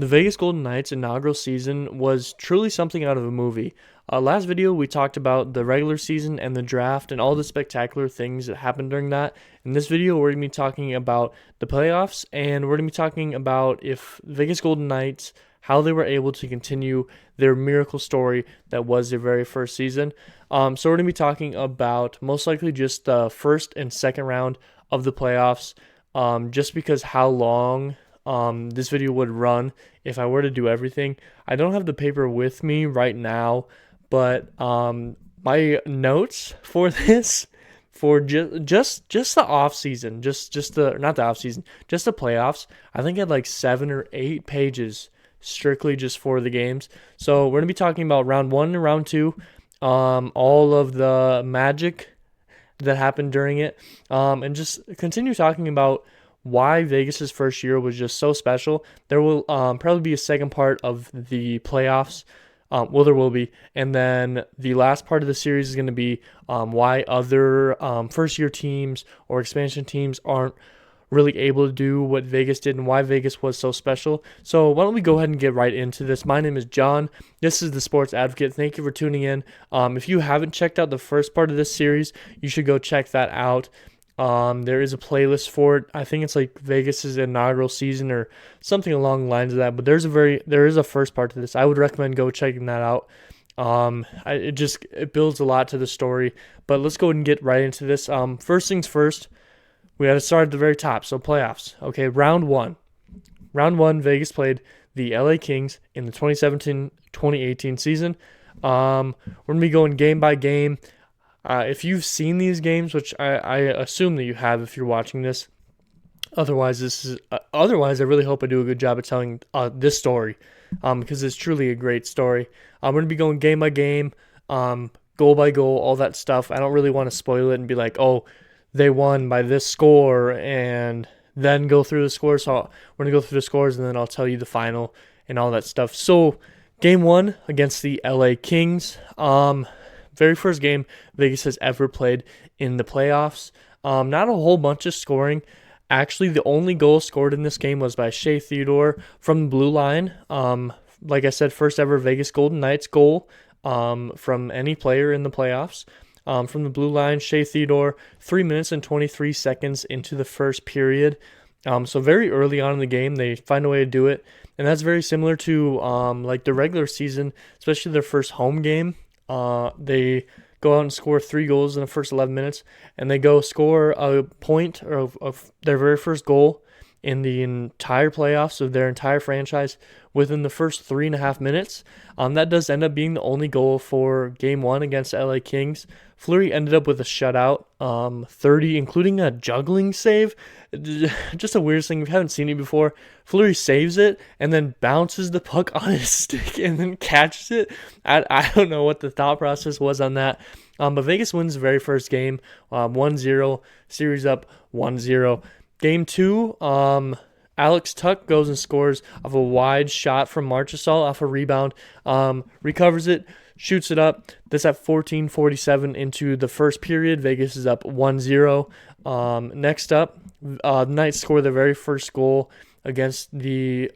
The Vegas Golden Knights inaugural season was truly something out of a movie. Last video, we talked about the regular season and the draft and all the spectacular things that happened during that. In this video, we're going to be talking about the playoffs, and we're going to be talking about if Vegas Golden Knights, how they were able to continue their miracle story that was their very first season. So we're going to be talking about most likely just the first and second round of the playoffs, just because how long this video would run if I were to do everything. I don't have the paper with me right now, but my notes for this for just the off season, just the not the off season, just the playoffs. I think I had like 7 or 8 pages strictly just for the games. So we're gonna be talking about round 1 and round 2, all of the magic that happened during it, and just continue talking about why Vegas's first year was just so special. There will probably be a second part of the playoffs. There will be. And then the last part of the series is going to be why other first-year teams or expansion teams aren't really able to do what Vegas did and why Vegas was so special. So why don't we go ahead and get right into this. My name is John. This is the Sports Advocate. Thank you for tuning in. If you haven't checked out the first part of this series, you should go check that out. There is a playlist for it. I think it's like Vegas's inaugural season or something along the lines of that. But there is a first part to this. I would recommend go checking that out. It builds a lot to the story. But let's go ahead and get right into this. First things first, we got to start at the very top. So playoffs. Okay, round one. Round one, Vegas played the LA Kings in the 2017-2018 season. We're gonna be going game by game. If you've seen these games, which I assume that you have if you're watching this, otherwise I really hope I do a good job of telling this story, because it's truly a great story. I'm going to be going game by game, goal by goal, all that stuff. I don't really want to spoil it and be like, oh, they won by this score, and then go through the scores. So we're going to go through the scores, and then I'll tell you the final and all that stuff. So game 1 against the LA Kings. Very first game Vegas has ever played in the playoffs. Not a whole bunch of scoring. Actually, the only goal scored in this game was by Shea Theodore from the blue line. Like I said, first ever Vegas Golden Knights goal from any player in the playoffs. From the blue line, Shea Theodore, 3 minutes and 23 seconds into the first period. So very early on in the game, they find a way to do it. And that's very similar to like the regular season, especially their first home game. They go out and score 3 goals in the first 11 minutes, and they go score a point of their very first goal in the entire playoffs of their entire franchise within the first 3.5 minutes. That does end up being the only goal for game 1 against LA Kings. Fleury ended up with a shutout, 30, including a juggling save. Just a weird thing. If you haven't seen it before, Fleury saves it and then bounces the puck on his stick and then catches it. I don't know what the thought process was on that. But Vegas wins the very first game, 1-0, series up 1-0. Game 2, Alex Tuck goes and scores off a wide shot from Marchessault off a rebound, recovers it, shoots it up. That's at 14:47 into the first period. Vegas is up 1-0. Next up, the Knights score their very first goal against the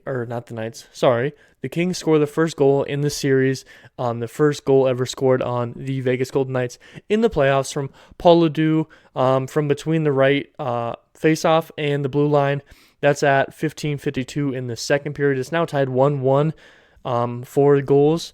Kings score the first goal in the series, the first goal ever scored on the Vegas Golden Knights in the playoffs from Paul Ledoux, from between the right faceoff and the blue line. That's at 15:52 in the second period. It's now tied 1-1 for goals.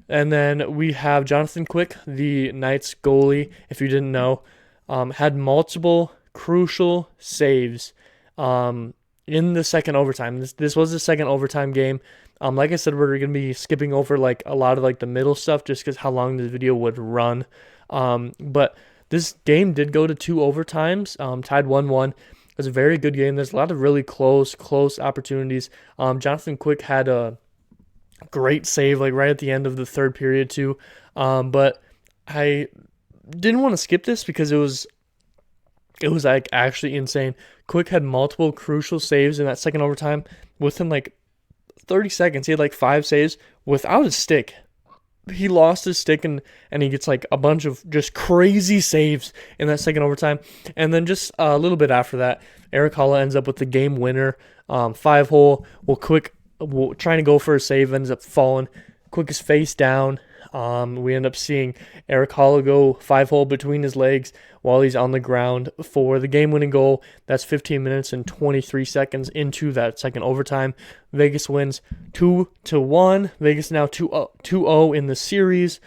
And then we have Jonathan Quick, the Knights goalie, if you didn't know, had multiple crucial saves in the second overtime. This was the second overtime game. Like I said, we're going to be skipping over like a lot of like the middle stuff just because how long this video would run. But this game did go to 2 overtimes, tied 1-1. It was a very good game. There's a lot of really close opportunities. Jonathan Quick had a great save like right at the end of the third period too. But I didn't want to skip this because it was like actually insane. Quick had multiple crucial saves in that second overtime within like 30 seconds. He had like 5 saves without his stick. He lost his stick and he gets like a bunch of just crazy saves in that second overtime. And then just a little bit after that, Eric Holla ends up with the game winner, 5-hole. Well, Quick trying to go for a save, ends up falling. Quickest face down. We end up seeing Eric Holla go 5-hole between his legs while he's on the ground for the game-winning goal. That's 15 minutes and 23 seconds into that second overtime. Vegas wins 2-1. Vegas now 2-0 in the series.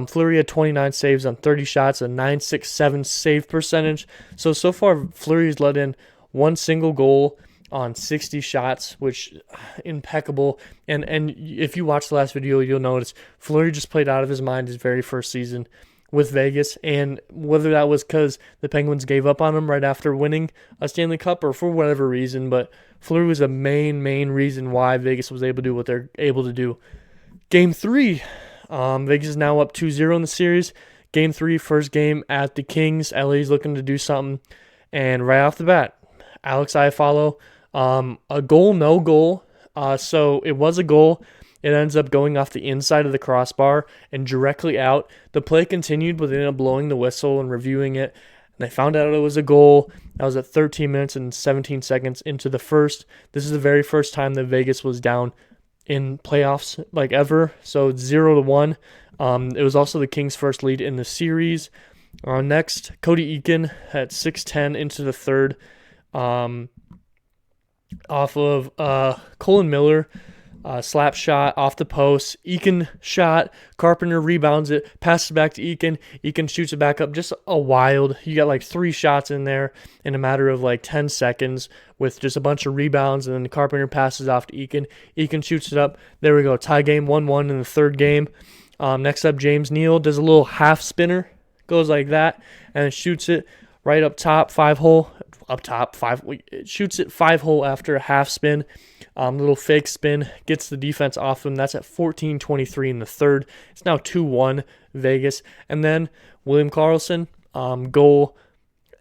Fleury had 29 saves on 30 shots, a .967 save percentage. So far, Fleury's let in one single goal on 60 shots, which impeccable. And if you watch the last video, you'll notice Fleury just played out of his mind his very first season with Vegas, and whether that was because the Penguins gave up on him right after winning a Stanley Cup or for whatever reason, but Fleury was a main reason why Vegas was able to do what they're able to do. Game 3, Vegas is now up 2-0 in the series. Game 3, first game at the Kings. LA's looking to do something, and right off the bat, Alex Iafallo, a goal, no goal. So it was a goal. It ends up going off the inside of the crossbar and directly out. The play continued, but they ended up blowing the whistle and reviewing it. And they found out it was a goal. That was at 13 minutes and 17 seconds into the first. This is the very first time that Vegas was down in playoffs like ever. So 0-1. It was also the Kings' first lead in the series. Next, Cody Eakin at 6:10 into the third. Off of Colin Miller, slap shot off the post. Eakin shot. Carpenter rebounds it, passes back to Eakin. Eakin shoots it back up. Just a wild. You got like 3 shots in there in a matter of like 10 seconds with just a bunch of rebounds, and then Carpenter passes off to Eakin. Eakin shoots it up. There we go. Tie game 1-1 in the third game. Next up, James Neal does a little half spinner. Goes like that and shoots it right up top, 5-hole. Up top, it shoots it 5-hole after a half spin. Little fake spin, gets the defense off him. That's at 14:23 in the third. It's now 2-1 Vegas. And then William Karlsson, goal,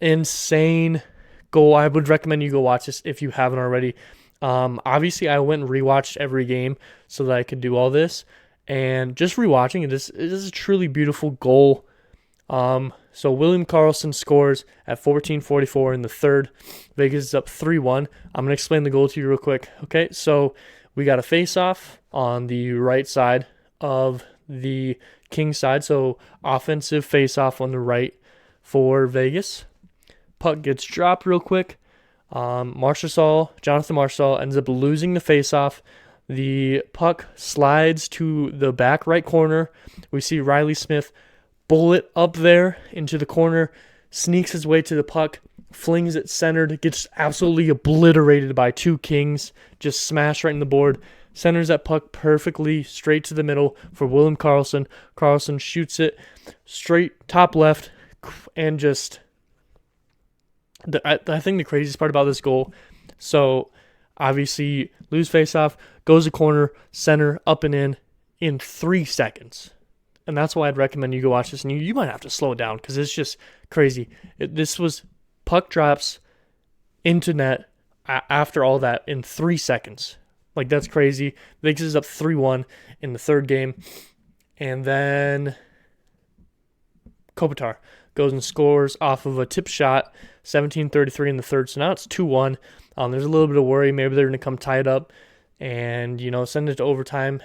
insane goal. I would recommend you go watch this if you haven't already. Obviously, I went and rewatched every game so that I could do all this. And just rewatching it is a truly beautiful goal. So William Karlsson scores at 14:44 in the third. Vegas is up 3-1. I'm going to explain the goal to you real quick. Okay, so we got a face-off on the right side of the Kings side. So offensive face-off on the right for Vegas. Puck gets dropped real quick. Jonathan Marchessault ends up losing the face-off. The puck slides to the back right corner. We see Riley Smith bullet up there into the corner, sneaks his way to the puck, flings it centered, gets absolutely obliterated by 2 Kings, just smashed right in the board, centers that puck perfectly straight to the middle for William Karlsson. Karlsson shoots it straight top left, and just, I think the craziest part about this goal, so obviously lose faceoff, goes to corner, center, up and in 3 seconds. And that's why I'd recommend you go watch this. And you might have to slow it down because it's just crazy. This was puck drops into net after all that in 3 seconds. Like, that's crazy. Vegas is up 3-1 in the third game. And then Kopitar goes and scores off of a tip shot, 17:33 in the third. So now it's 2-1. There's a little bit of worry. Maybe they're going to come tied up and, send it to overtime.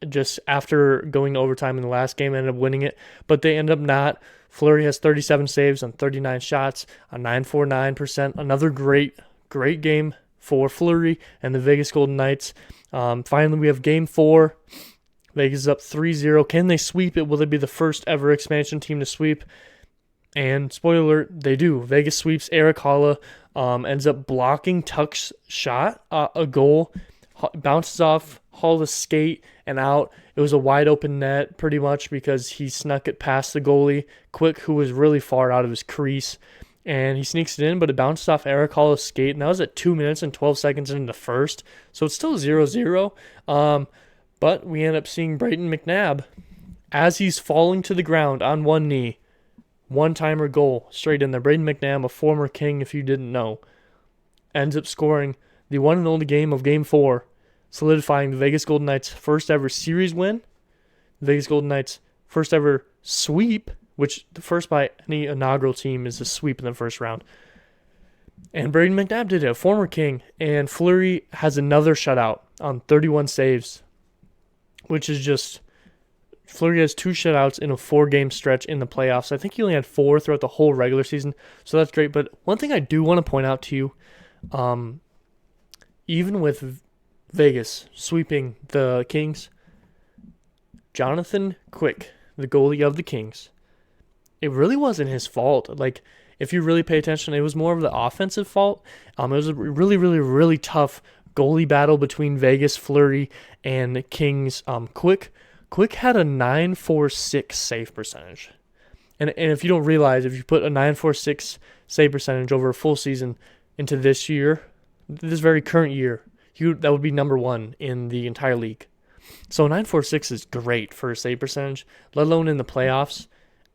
Just after going to overtime in the last game, ended up winning it, but they end up not. Fleury has 37 saves on 39 shots, a .949%. Another great game for Fleury and the Vegas Golden Knights. Finally, we have Game 4. Vegas is up 3-0. Can they sweep it? Will they be the first ever expansion team to sweep? And spoiler alert, they do. Vegas sweeps. Eric Holla ends up blocking Tuch's shot, a goal. Bounces off Holla's skate and out. It was a wide open net pretty much because he snuck it past the goalie, Quick, who was really far out of his crease. And he sneaks it in, but it bounces off Eric Holla's skate. And that was at 2 minutes and 12 seconds into the first. So it's still 0-0. But we end up seeing Brayden McNabb as he's falling to the ground on one knee. One-timer goal straight in there. Brayden McNabb, a former King if you didn't know, ends up scoring the one and only game of Game 4, solidifying the Vegas Golden Knights' first ever series win, the Vegas Golden Knights' first ever sweep, which the first by any inaugural team is a sweep in the first round. And Brayden McNabb did it, a former King, and Fleury has another shutout. on 31 saves, which is just Fleury has 2 shutouts in a 4-game stretch in the playoffs. I think he only had 4 throughout the whole regular season, so that's great. But one thing I do want to point out to you, even with Vegas sweeping the Kings, Jonathan Quick, the goalie of the Kings, it really wasn't his fault. Like, if you really pay attention, it was more of the offensive fault. It was a really, really, really tough goalie battle between Vegas, Fleury, and Kings. Quick had a 946 save percentage. And if you don't realize, if you put a 946 save percentage over a full season into this year, this very current year, that would be number 1 in the entire league. So 946 is great for a save percentage, let alone in the playoffs.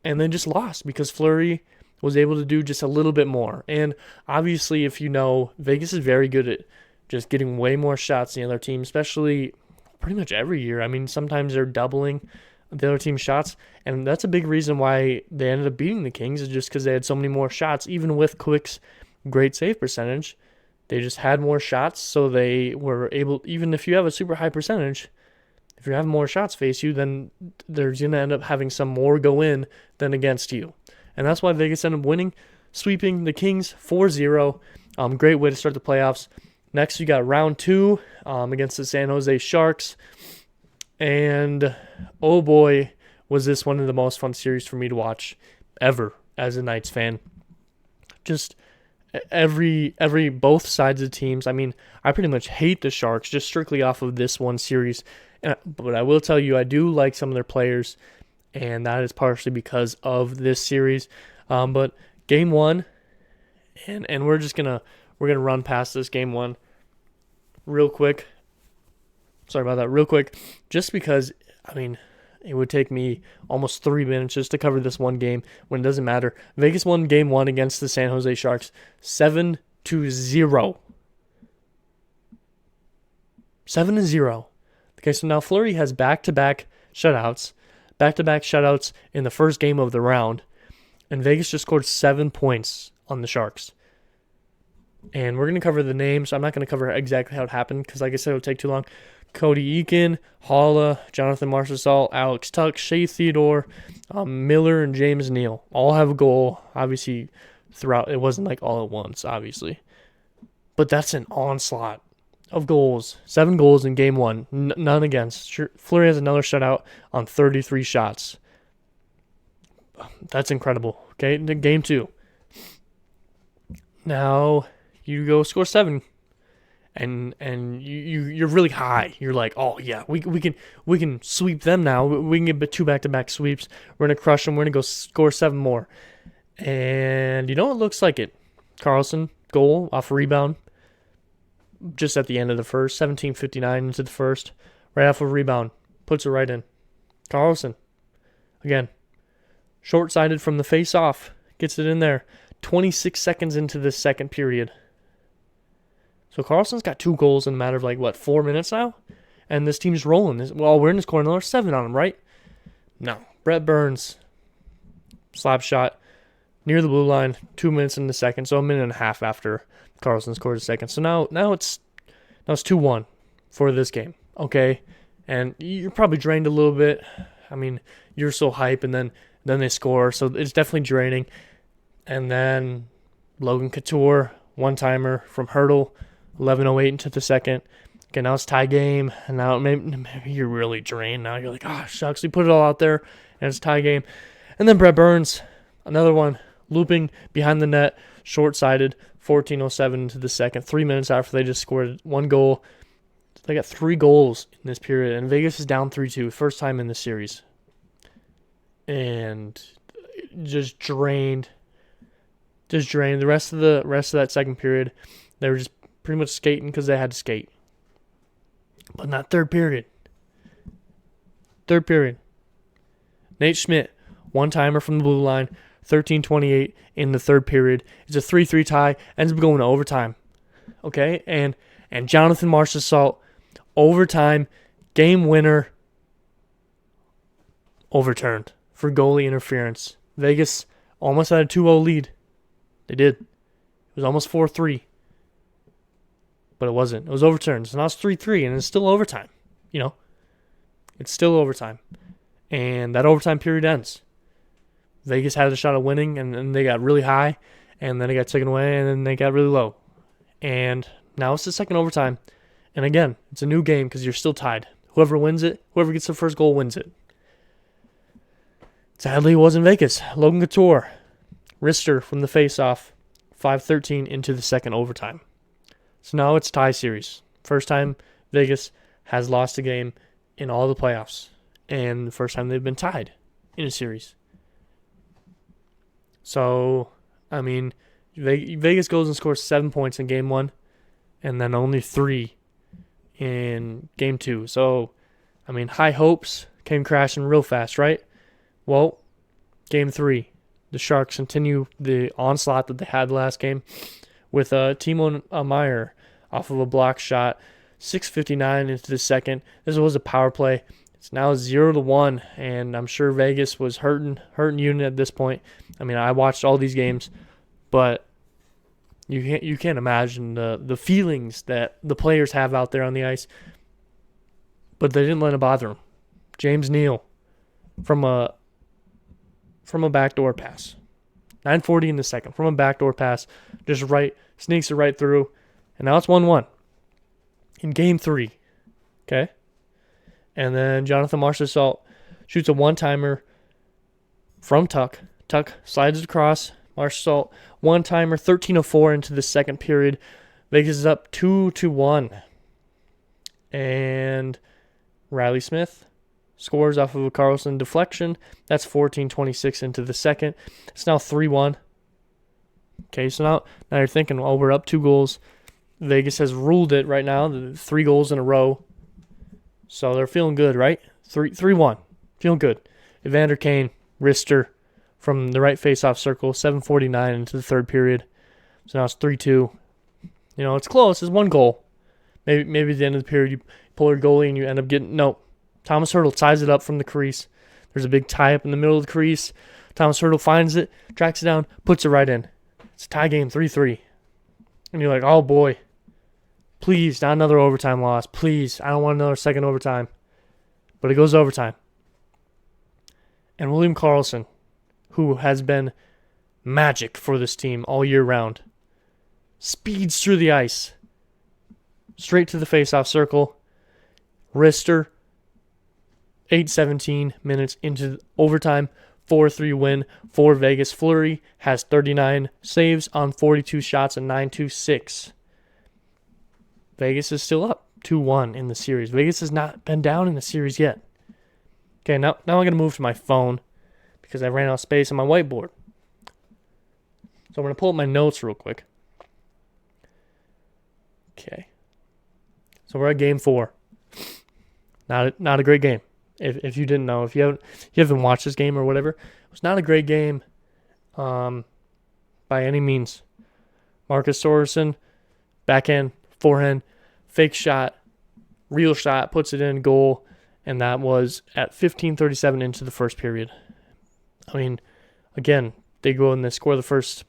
And then just lost because Fleury was able to do just a little bit more. And obviously, if you know, Vegas is very good at just getting way more shots than the other team, especially pretty much every year. I mean, sometimes they're doubling the other team's shots, and that's a big reason why they ended up beating the Kings, is just because they had so many more shots. Even with Quick's great save percentage, they just had more shots, so they were able, even if you have a super high percentage, if you have more shots face you, then there's going to end up having some more go in than against you. And that's why Vegas ended up winning, sweeping the Kings 4-0. Great way to start the playoffs. Next, you got round 2 against the San Jose Sharks. And, oh boy, was this one of the most fun series for me to watch ever as a Knights fan. Just both sides of the teams. I mean, I pretty much hate the Sharks just strictly off of this one series. But I will tell you, I do like some of their players, and that is partially because of this series. But game 1, and we're gonna run past this game 1 real quick. Sorry about that, real quick. Just because, I mean, it would take me almost 3 minutes just to cover this one game when it doesn't matter. Vegas won game 1 against the San Jose Sharks 7-0. 7-0. Okay, so now Fleury has back-to-back shutouts in the first game of the round, and Vegas just scored 7 points on the Sharks. And we're going to cover the names. I'm not going to cover exactly how it happened because, like I said, it would take too long. Cody Eakin, Holla, Jonathan Marchessault, Alex Tuck, Shea Theodore, Miller, and James Neal all have a goal. Obviously, throughout, it wasn't like all at once, obviously. But that's an onslaught of goals. 7 goals in game 1, none against. Fleury has another shutout on 33 shots. That's incredible. Okay, game 2. Now you go score 7, and you're really high. You're like, oh yeah, we can sweep them now. We can get 2 back-to-back sweeps. We're gonna crush them. We're gonna go score 7 more. And it looks like it. Carlson goal off a rebound. Just at the end of the first, 17:59 into the first, right off a rebound, puts it right in. Carlson, again, short-sided from the face-off, gets it in there. 26 seconds into the second period. So Carlson's got 2 goals in a matter of 4 minutes now, and this team's rolling. Well, we're going to score another 7 on them, right? No. Brett Burns, slap shot near the blue line, 2 minutes in the second, so a minute and a half after Carlson scored a second. So now it's 2-1 for this game, okay? And you're probably drained a little bit. I mean, you're so hype, and then they score, so it's definitely draining. And then Logan Couture, one-timer from Hurdle, 11:08 into the second. Okay, now it's tie game, and now maybe you're really drained. Now you're like, shucks, we put it all out there, and it's tie game. And then Brett Burns, another one, looping behind the net, short-sided, 14:07 into the second, 3 minutes after they just scored 1 goal. They got 3 goals in this period, and Vegas is down 3-2, first time in this series. And just drained. The rest of that second period, they were just pretty much skating because they had to skate. But not third period. Nate Schmidt, one-timer from the blue line, 13:28 in the third period. It's a 3-3 tie, ends up going to overtime. Okay? And Jonathan Marchessault, overtime, game winner, overturned for goalie interference. Vegas almost had a 2-0 lead. They did. It was almost 4-3. but it wasn't. It was overturned. So now it's 3-3, and it's still overtime. You know, it's still overtime. And that overtime period ends. Vegas had a shot at winning, and they got really high, and then it got taken away, and then they got really low. And now it's the second overtime. And again, it's a new game because you're still tied. Whoever wins it, whoever gets the first goal wins it. Sadly, it wasn't Vegas. Logan Couture, wrister from the face-off, 5-13 into the second overtime. So now it's tie series. First time Vegas has lost a game in all the playoffs. And the first time they've been tied in a series. So, I mean, Vegas goes and scores 7 points in game 1. And then only 3 in game 2. So, I mean, high hopes came crashing real fast, right? Well, game 3, the Sharks continue the onslaught that they had last game with Timo Meier off of a block shot, 6:59 into the second. This was a power play. It's now 0-1, and I'm sure Vegas was hurting unit at this point. I mean, I watched all these games, but you can't imagine the feelings that the players have out there on the ice. But they didn't let it bother them. James Neal from a backdoor pass. 9:40 in the second. From a backdoor pass. Just sneaks it right through. And now it's 1-1. In game 3. Okay? And then Jonathan Marchessault shoots a one-timer from Tuck. Tuck slides it across. Marchessault, one-timer, 13:04 into the second period. Vegas is up 2-1. And Riley Smith scores off of a Carlson deflection. That's 14:26 into the second. It's now 3-1. Okay, so now you're thinking, well, we're up 2 goals. Vegas has ruled it right now, the 3 goals in a row. So they're feeling good, right? 3-1. Feeling good. Evander Kane, wrister from the right face-off circle, 7:49 into the third period. So now it's 3-2. You know, it's close. It's 1 goal. Maybe at the end of the period you pull your goalie and you end up getting... No. Thomas Hertl ties it up from the crease. There's a big tie up in the middle of the crease. Thomas Hertl finds it, tracks it down, puts it right in. It's a tie game, 3-3. And you're like, oh boy. Please, not another overtime loss. Please, I don't want another second overtime. But it goes to overtime. And William Karlsson, who has been magic for this team all year round, speeds through the ice. Straight to the face-off circle. Wrister. 8:17 minutes into overtime. 4-3 win for Vegas. Fleury has 39 saves on 42 shots and 9-2-6. Vegas is still up 2-1 in the series. Vegas has not been down in the series yet. Okay, now I'm going to move to my phone because I ran out of space on my whiteboard. So I'm going to pull up my notes real quick. Okay. So we're at game 4. Not a great game. If you didn't know, if you haven't watched this game or whatever, it was not a great game by any means. Marcus Sorensen, backhand, forehand, fake shot, real shot, puts it in goal, and that was at 15:37 into the first period. I mean, again, they go and they score the first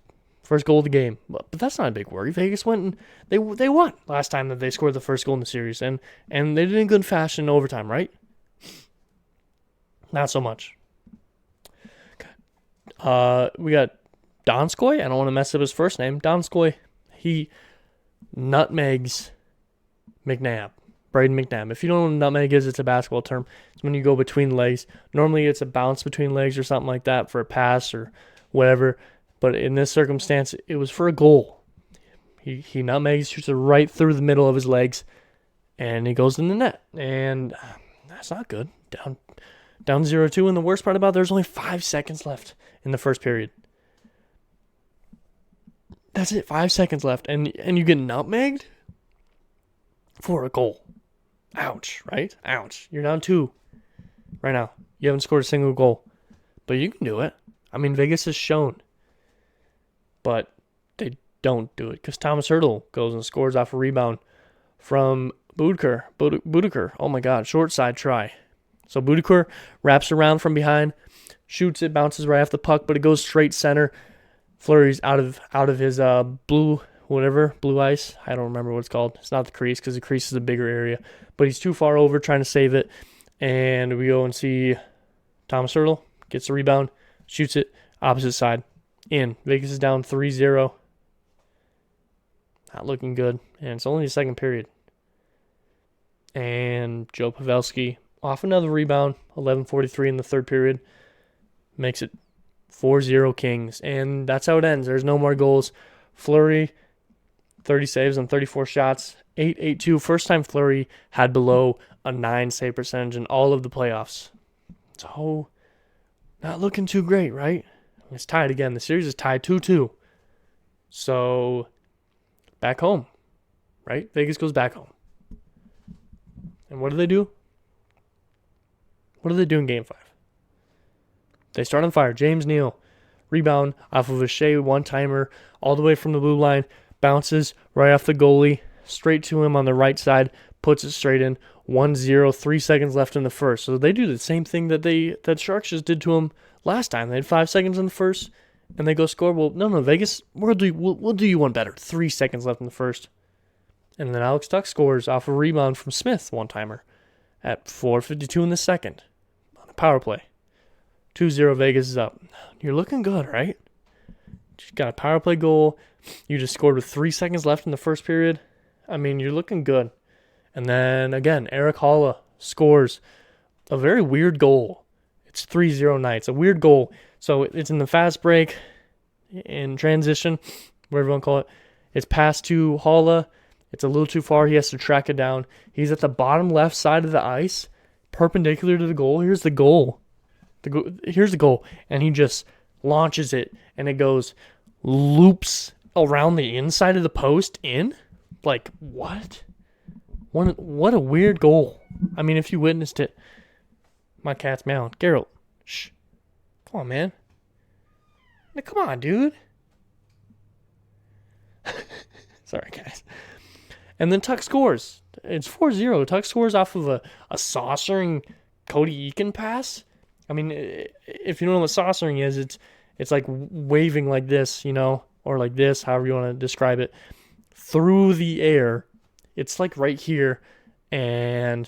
goal of the game, but that's not a big worry. Vegas went and they won last time that they scored the first goal in the series, and they did it in good fashion in overtime, right? Not so much. We got Donskoy. I don't want to mess up his first name. Donskoy. He nutmegs McNabb. Braden McNabb. If you don't know what nutmeg is, it's a basketball term. It's when you go between legs. Normally it's a bounce between legs or something like that for a pass or whatever. But in this circumstance, it was for a goal. He nutmegs, shoots it right through the middle of his legs, and he goes in the net. And that's not good. Down 0-2, and the worst part about it, there's only 5 seconds left in the first period. That's it, 5 seconds left, and you get nutmegged for a goal. Ouch, right? Ouch. You're down 2 right now. You haven't scored a single goal, but you can do it. I mean, Vegas has shown, but they don't do it because Thomas Hertl goes and scores off a rebound from Boudicca. Oh my God, short side try. So Boudicca wraps around from behind, shoots it, bounces right off the puck, but it goes straight center. Fleury's out of his blue whatever, blue ice. I don't remember what it's called. It's not the crease because the crease is a bigger area. But he's too far over trying to save it. And we go and see Thomas Hurdle gets the rebound, shoots it, opposite side, in. Vegas is down 3-0. Not looking good. And it's only the second period. And Joe Pavelski off another rebound, 11:43 in the third period, makes it 4-0 Kings. And that's how it ends. There's no more goals. Fleury, 30 saves on 34 shots, 8.82. First time Fleury had below a 9 save percentage in all of the playoffs. So, not looking too great, right? It's tied again. The series is tied 2-2. So, back home, right? Vegas goes back home. And what do? What do they do in Game 5? They start on fire. James Neal, rebound off of a Shea one-timer all the way from the blue line, bounces right off the goalie, straight to him on the right side, puts it straight in, 1-0, 3 seconds left in the first. So they do the same thing that Sharks just did to him last time. They had 5 seconds in the first, and they go score. Well, no, Vegas, we'll do you one better. 3 seconds left in the first. And then Alex Tuch scores off a rebound from Smith, one-timer, at 4:52 in the second on a power play. 2-0, Vegas is up. You're looking good, right? You got a power play goal. You just scored with 3 seconds left in the first period. I mean, you're looking good. And then, again, Eric Holla scores a very weird goal. It's 3-0 Knights, a weird goal. So it's in the fast break, in transition, whatever you want to call it. It's passed to Holla. It's a little too far. He has to track it down. He's at the bottom left side of the ice, perpendicular to the goal. Here's the goal. Here's the goal. And he just launches it, and it loops around the inside of the post in. Like, what? What a weird goal. I mean, if you witnessed it. My cat's meowing. Geralt, shh. Come on, man. Now, come on, dude. Sorry, guys. And then Tuch scores. It's 4-0. Tuch scores off of a saucering Cody Eakin pass. I mean, if you don't know what saucering is, it's like waving like this, or like this, however you want to describe it, through the air. It's like right here, and,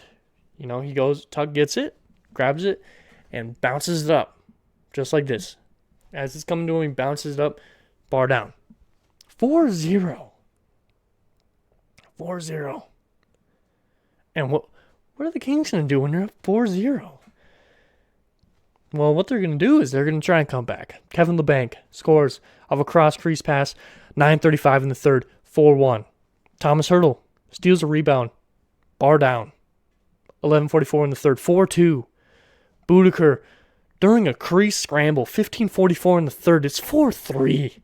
Tuch gets it, grabs it, and bounces it up, just like this. As it's coming to him, he bounces it up, bar down. 4-0. 4-0. And what are the Kings going to do when they're up 4-0? Well, what they're going to do is they're going to try and come back. Kevin LeBanc scores off a cross-crease pass, 9:35 in the third, 4-1. Thomas Hurdle steals a rebound, bar down, 11:44 in the third, 4-2. Boudicca during a crease scramble, 15:44 in the third, it's 4-3.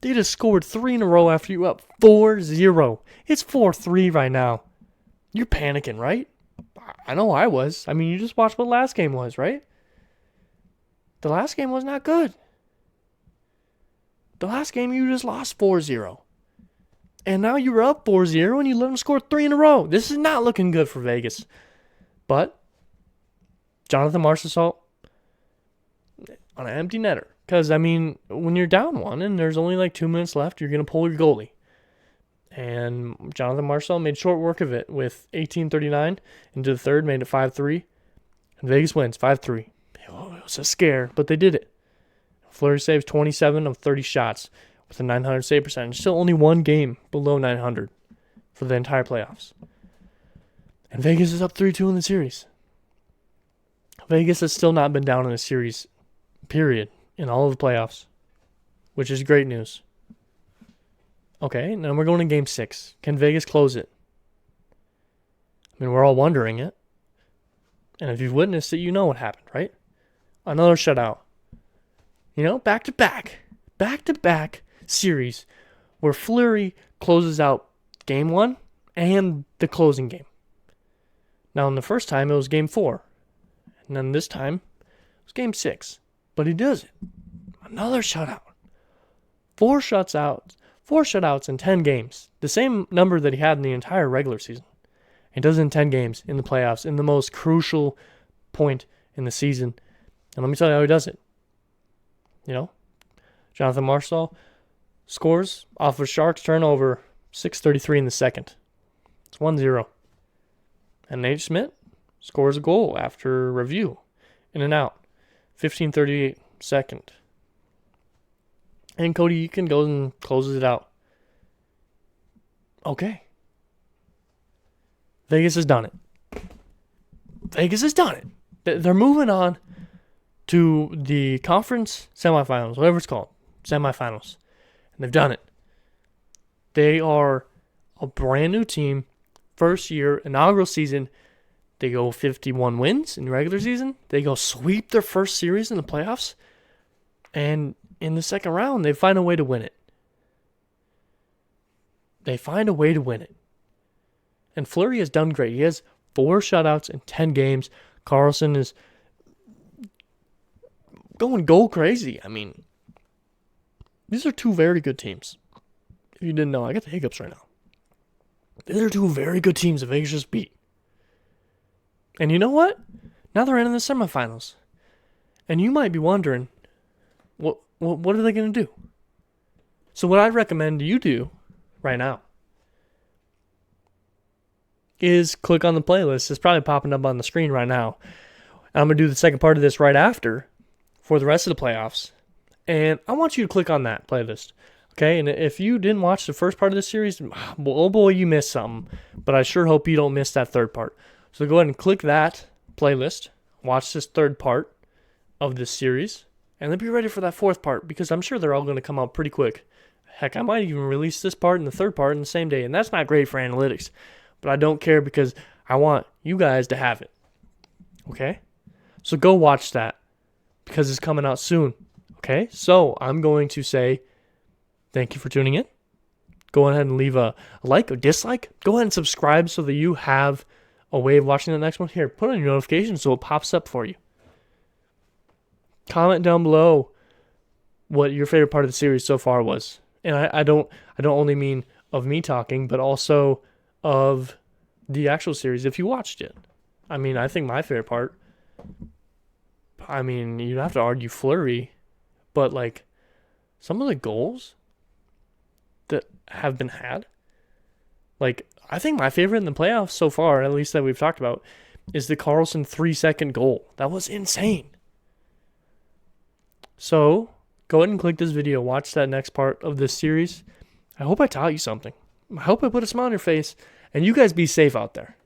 They just scored 3 in a row after you up 4-0. It's 4-3 right now. You're panicking, right? I know I was. I mean, you just watched what the last game was, right? The last game was not good. The last game you just lost 4-0. And now you were up 4-0 and you let them score 3 in a row. This is not looking good for Vegas. But Jonathan Marchessault on an empty netter. Because, I mean, when you're down 1 and there's only like 2 minutes left, you're going to pull your goalie. And Jonathan Marchessault made short work of it with 18:39 into the third, made it 5-3. And Vegas wins 5-3. It was a scare, but they did it. Fleury saves 27 of 30 shots with a 900 save percentage. Still only 1 game below 900 for the entire playoffs. And Vegas is up 3-2 in the series. Vegas has still not been down in a series, period, in all of the playoffs, which is great news. Okay, now we're going to Game 6. Can Vegas close it? I mean, we're all wondering it. And if you've witnessed it, you know what happened, right? Another shutout. Back-to-back series where Fleury closes out Game 1 and the closing game. Now, in the first time, it was Game 4. And then this time, it was Game 6. But he does it. Another shutout. 4 shutouts in 10 games. The same number that he had in the entire regular season. He does it in 10 games in the playoffs, in the most crucial point in the season. And let me tell you how he does it. Jonathan Marchessault scores off a Sharks turnover, 6:33 in the second. It's 1-0. And Nate Schmidt scores a goal after review, in and out, 15:38 second. And Cody Eakin goes and closes it out. Okay. Vegas has done it. Vegas has done it. They're moving on to the conference semifinals, whatever it's called, semifinals. And they've done it. They are a brand new team, first year, inaugural season. They go 51 wins in the regular season. They go sweep their first series in the playoffs. And in the second round, they find a way to win it. They find a way to win it. And Fleury has done great. He has 4 shutouts in 10 games. Carlson is going goal crazy. I mean, these are 2 very good teams. If you didn't know, I got the hiccups right now. These are 2 very good teams that Vegas just beat. And you know what? Now they're in the semifinals. And you might be wondering, what are they going to do? So what I'd recommend you do right now is click on the playlist. It's probably popping up on the screen right now. And I'm going to do the second part of this right after for the rest of the playoffs. And I want you to click on that playlist. Okay? And if you didn't watch the first part of this series, oh boy, you missed something. But I sure hope you don't miss that third part. So go ahead and click that playlist. Watch this third part of this series. And then be ready for that fourth part, because I'm sure they're all going to come out pretty quick. Heck, I might even release this part and the third part in the same day. And that's not great for analytics. But I don't care, because I want you guys to have it. Okay? So go watch that, because it's coming out soon. Okay? So I'm going to say thank you for tuning in. Go ahead and leave a like or dislike. Go ahead and subscribe so that you have a way of watching the next one. Here, put on your notifications so it pops up for you. Comment down below what your favorite part of the series so far was. And I don't only mean of me talking, but also of the actual series if you watched it. I mean, I think my favorite part, I mean, you'd have to argue Fleury, but like some of the goals that have been had, like I think my favorite in the playoffs so far, at least that we've talked about, is the Carlson 3-second goal. That was insane. So go ahead and click this video. Watch that next part of this series. I hope I taught you something. I hope I put a smile on your face. And you guys be safe out there.